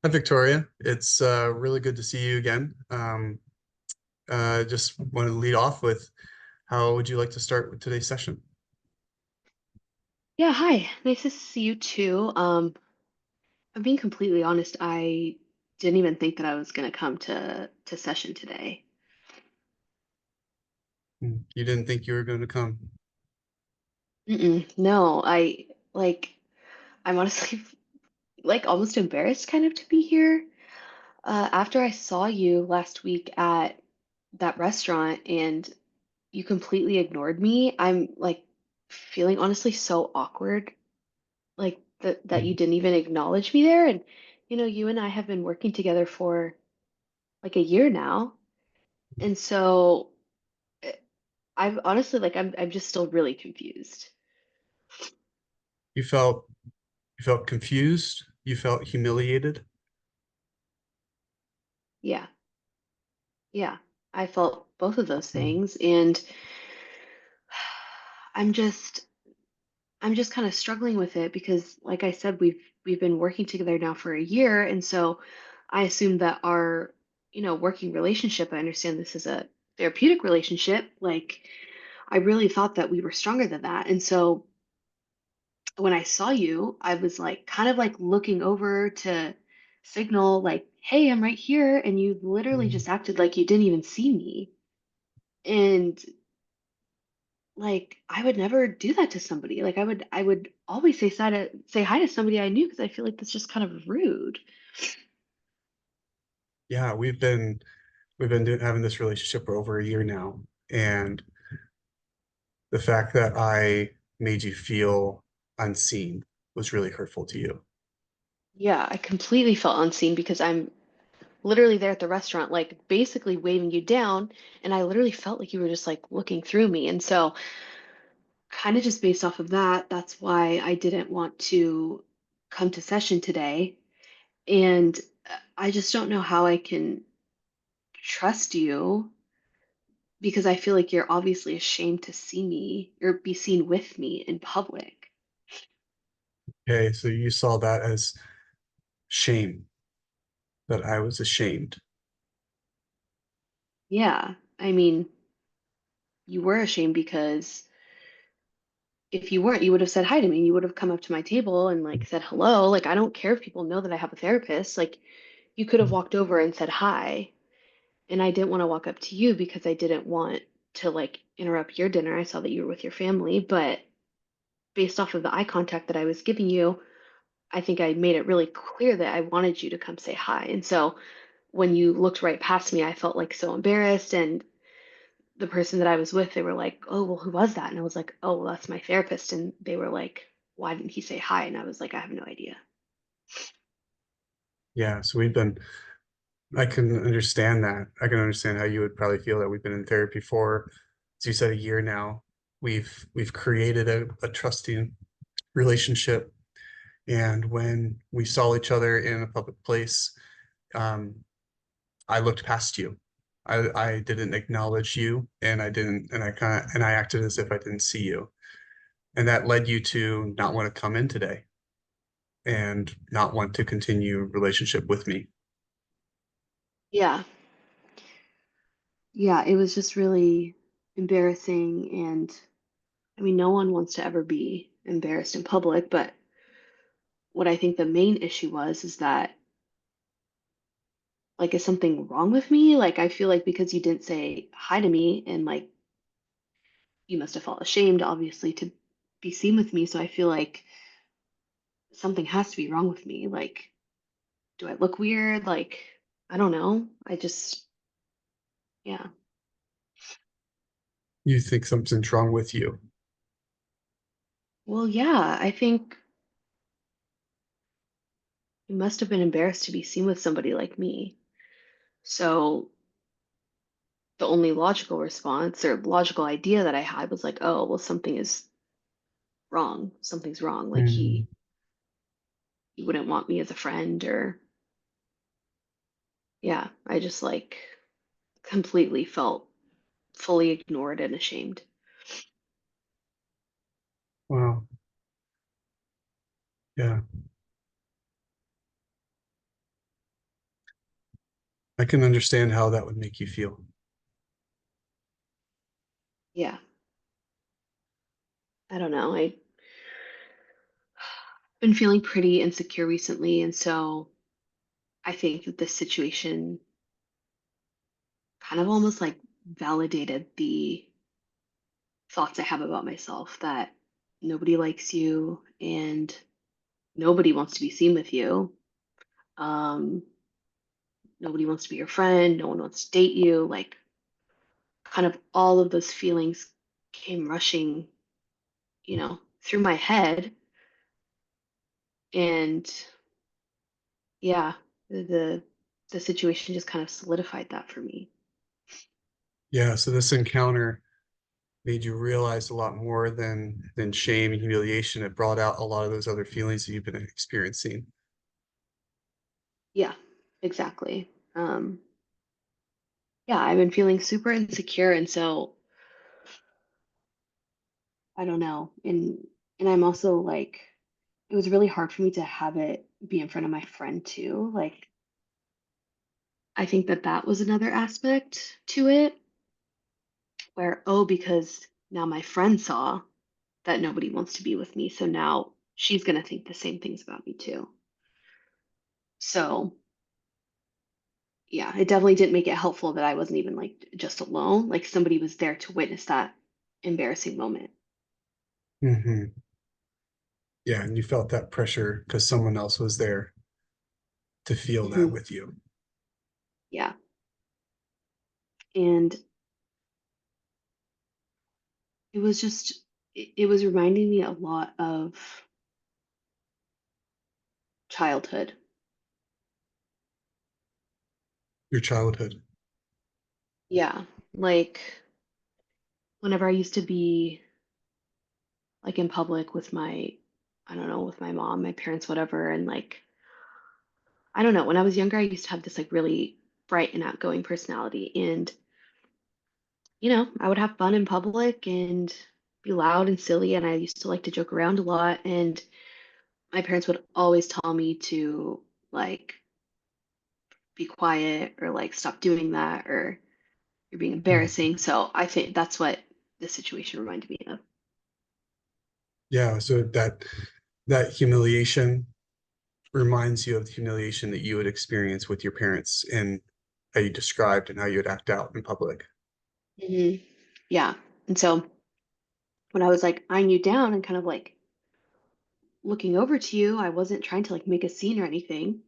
Hi, Victoria. It's really good to see you again. Just want to lead off with how would you like to start with today's session? Yeah, hi. Nice to see you too. I'm being completely honest, I didn't even think that I was gonna come to session today. You didn't think you were going to come. No, I'm honestly like almost embarrassed kind of to be here. After I saw you last week at that restaurant and you completely ignored me, I'm like feeling honestly so awkward, like that you didn't even acknowledge me there. And you and I have been working together for like a year now. And so eh, I've honestly I'm just still really confused. You felt you felt confused. You felt humiliated. Yeah. Yeah. I felt both of those Mm. things and I'm just I'm just kind of struggling with it because like I said we've been working together now for a year, and so I assume that our working relationship, I understand this is a therapeutic relationship, like I really thought that we were stronger than that. And so when I saw you, I was like kind of like looking over to signal like, "Hey, I'm right here," and you literally Mm. just acted like you didn't even see me. And like I would never do that to somebody. Like I would always say hi to somebody I knew because I feel like that's just kind of rude. Yeah, having this relationship for over a year now, and the fact that I made you feel unseen was really hurtful to you. Yeah, I completely felt unseen because I'm literally there at the restaurant, like basically waving you down, and I literally felt like you were just like looking through me. And so kind of just based off of that, that's why I didn't want to come to session today. And I just don't know how I can trust you because I feel like you're obviously ashamed to see me or be seen with me in public. Okay, so you saw that as shame, that I was ashamed. Yeah, I mean, you were ashamed because if you weren't, you would have said hi to me. You would have come up to my table and like said hello. Like, I don't care if people know that I have a therapist. Like, you could have walked over and said hi. And I didn't want to walk up to you because I didn't want to like interrupt your dinner. I saw that you were with your family, but based off of the eye contact that I was giving you, I think I made it really clear that I wanted you to come say hi. And so when you looked right past me, I felt like so embarrassed. And the person that I was with, they were like, "Oh, well, who was that?" And I was like, "Oh, well, that's my therapist." And they were like, "Why didn't he say hi?" And I was like, "I have no idea." Yeah, so I can understand that. I can understand how you would probably feel that we've been in therapy for, as you said, a year now. We've created a trusting relationship, and when we saw each other in a public place, um, I looked past you. I didn't acknowledge you, and I acted as if I didn't see you, and that led you to not want to come in today and not want to continue relationship with me. Yeah. Yeah, it was just really embarrassing. And I mean, no one wants to ever be embarrassed in public, but what I think the main issue was is that, like, is something wrong with me? Like, I feel like because you didn't say hi to me and like you must have felt ashamed, obviously, to be seen with me. So I feel like something has to be wrong with me. Like, do I look weird? Like, I don't know. Yeah. You think something's wrong with you. Well, yeah, I think you must have been embarrassed to be seen with somebody like me. So the only logical response or logical idea that I had was like, oh, well, something is wrong. Something's wrong. Like Mm. he wouldn't want me as a friend, or yeah, I just like completely felt fully ignored and ashamed. Wow. Yeah. I can understand how that would make you feel. Yeah, I don't know. I've been feeling pretty insecure recently, and so I think that this situation kind of almost like validated the thoughts I have about myself that nobody likes you and nobody wants to be seen with you. Um, Nobody wants to be your friend. No one wants to date you. Like, kind of all of those feelings came rushing, through my head. And yeah, the the situation just kind of solidified that for me. Yeah, so this encounter made you realize a lot more than shame and humiliation. It brought out a lot of those other feelings that you've been experiencing. Yeah, exactly. Yeah, I've been feeling super insecure, and so I don't know. And I'm also like, it was really hard for me to have it be in front of my friend too. Like, I think that that was another aspect to it where, oh, because now my friend saw that nobody wants to be with me, so now she's going to think the same things about me too. So, yeah, it definitely didn't make it helpful that I wasn't even like just alone. Like somebody was there to witness that embarrassing moment. Hmm. Yeah, and you felt that pressure because someone else was there to feel that Hmm. with you. Yeah. And it was just, it was reminding me a lot of childhood. Your childhood. Yeah. Like whenever I used to be like in public with my, I don't know, with my mom, my parents, whatever. And like, I don't know, when I was younger, I used to have this like really bright and outgoing personality. And, I would have fun in public and be loud and silly. And I used to like to joke around a lot. And my parents would always tell me to like be quiet or like stop doing that or you're being Mm. embarrassing. So I think that's what this situation reminded me of. Yeah, so that humiliation reminds you of the humiliation that you would experience with your parents and how you described and how you would act out in public. Hmm. Yeah. And so when I was like eyeing you down and kind of like looking over to you, I wasn't trying to like make a scene or anything.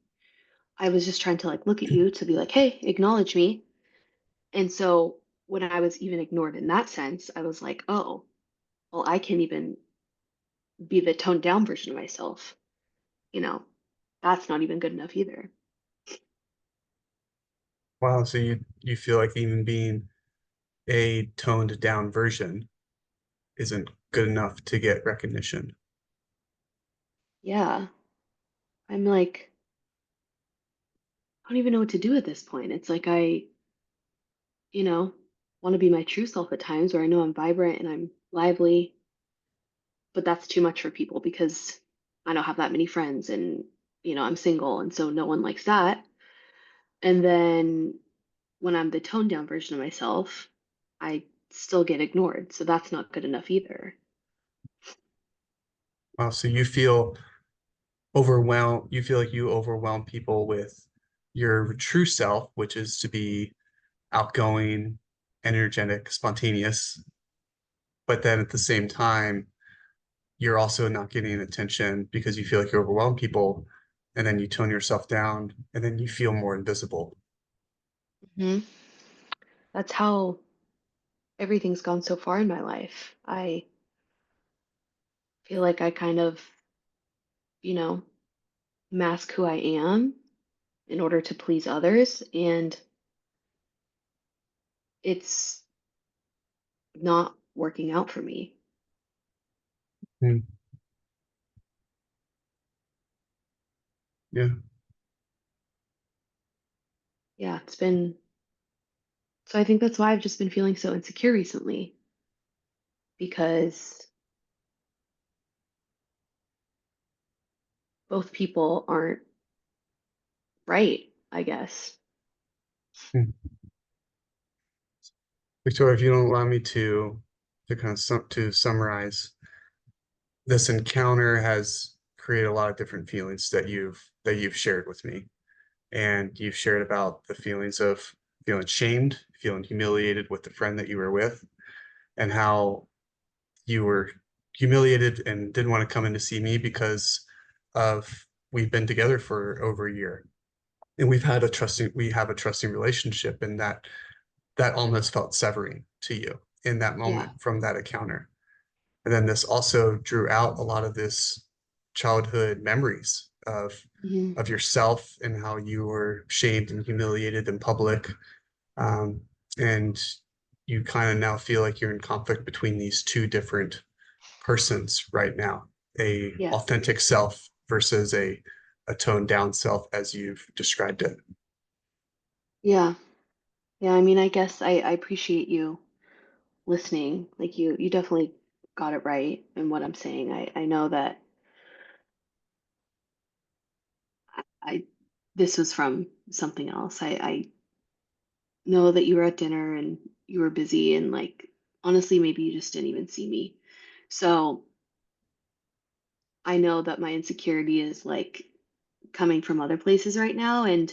I was just trying to like look at you to be like, hey, acknowledge me. And so when I was even ignored in that sense, I was like, oh, well, I can't even be the toned down version of myself. You know, that's not even good enough either. Wow, so you feel like even being a toned down version isn't good enough to get recognition. Yeah. I'm like, I don't even know what to do at this point. It's like you know, want to be my true self at times where I know I'm vibrant and I'm lively, but that's too much for people because I don't have that many friends and, I'm single. And so no one likes that. And then when I'm the toned down version of myself, I still get ignored. So that's not good enough either. Wow, so you feel overwhelmed, you feel like you overwhelm people with your true self, which is to be outgoing, energetic, spontaneous, but then at the same time, you're also not getting attention because you feel like you overwhelm people, and then you tone yourself down, and then you feel more invisible. Hmm. That's how everything's gone so far in my life. I feel like I kind of, you know, mask who I am in order to please others. And it's not working out for me. Mm, yeah. Yeah, it's been so I think that's why I've just been feeling so insecure recently because both people aren't right, I guess. Hmm. Victoria, if you don't allow me to kind of to summarize, this encounter has created a lot of different feelings that you've shared with me. And you've shared about the feelings of feeling shamed, feeling humiliated with the friend that you were with, and how you were humiliated and didn't want to come in to see me because of we've been together for over a year and we have a trusting relationship, and that almost felt severing to you in that Yeah. moment from that encounter. And then this also drew out a lot of this childhood memories Hmm. of yourself and how you were shamed and humiliated in public. Um, and you kind of now feel like you're in conflict between these two different persons right now, a Yeah. authentic self versus a toned down self as you've described it. Yeah. Yeah. I mean, I guess I appreciate you listening. Like you definitely got it right in what I'm saying. I know that I this was from something else. I know that you were at dinner and you were busy and like honestly maybe you just didn't even see me. So I know that my insecurity is like coming from other places right now, and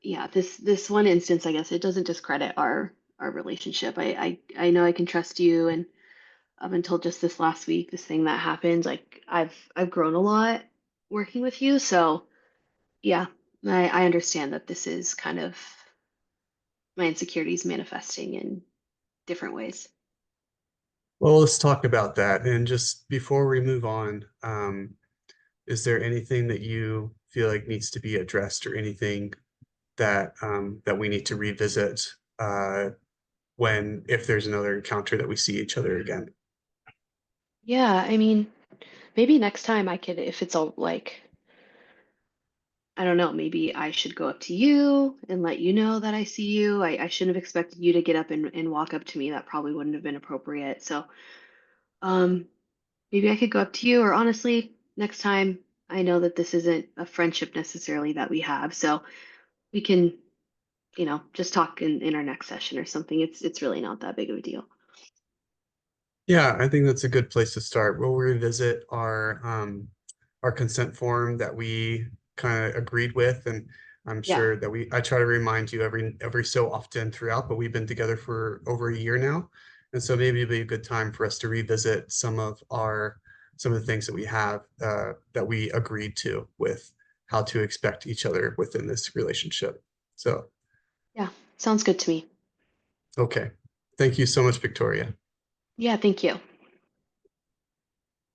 yeah, this one instance, I guess it doesn't discredit our relationship. I know I can trust you, and up until just this last week, this thing that happened, like I've grown a lot working with you. So yeah, I understand that this is kind of my insecurities manifesting in different ways. Well, let's talk about that. And just before we move on, is there anything that you feel like needs to be addressed or anything that we need to revisit when if there's another encounter that we see each other again? Yeah, I mean, maybe next time I could, if it's all like, I don't know, maybe I should go up to you and let you know that I see you. I shouldn't have expected you to get up and walk up to me. That probably wouldn't have been appropriate. So, um, maybe I could go up to you, or honestly, next time I know that this isn't a friendship necessarily that we have. So we can, just talk in our next session or something. It's really not that big of a deal. Yeah, I think that's a good place to start. We'll revisit our consent form that we kind of agreed with, and I'm Yeah. sure that I try to remind you every so often throughout, but we've been together for over a year now. And so maybe it'd be a good time for us to revisit some of the things that we have that we agreed to with how to expect each other within this relationship. So, Yeah. Sounds good to me. okay. Thank you so much, Victoria. Yeah, thank you.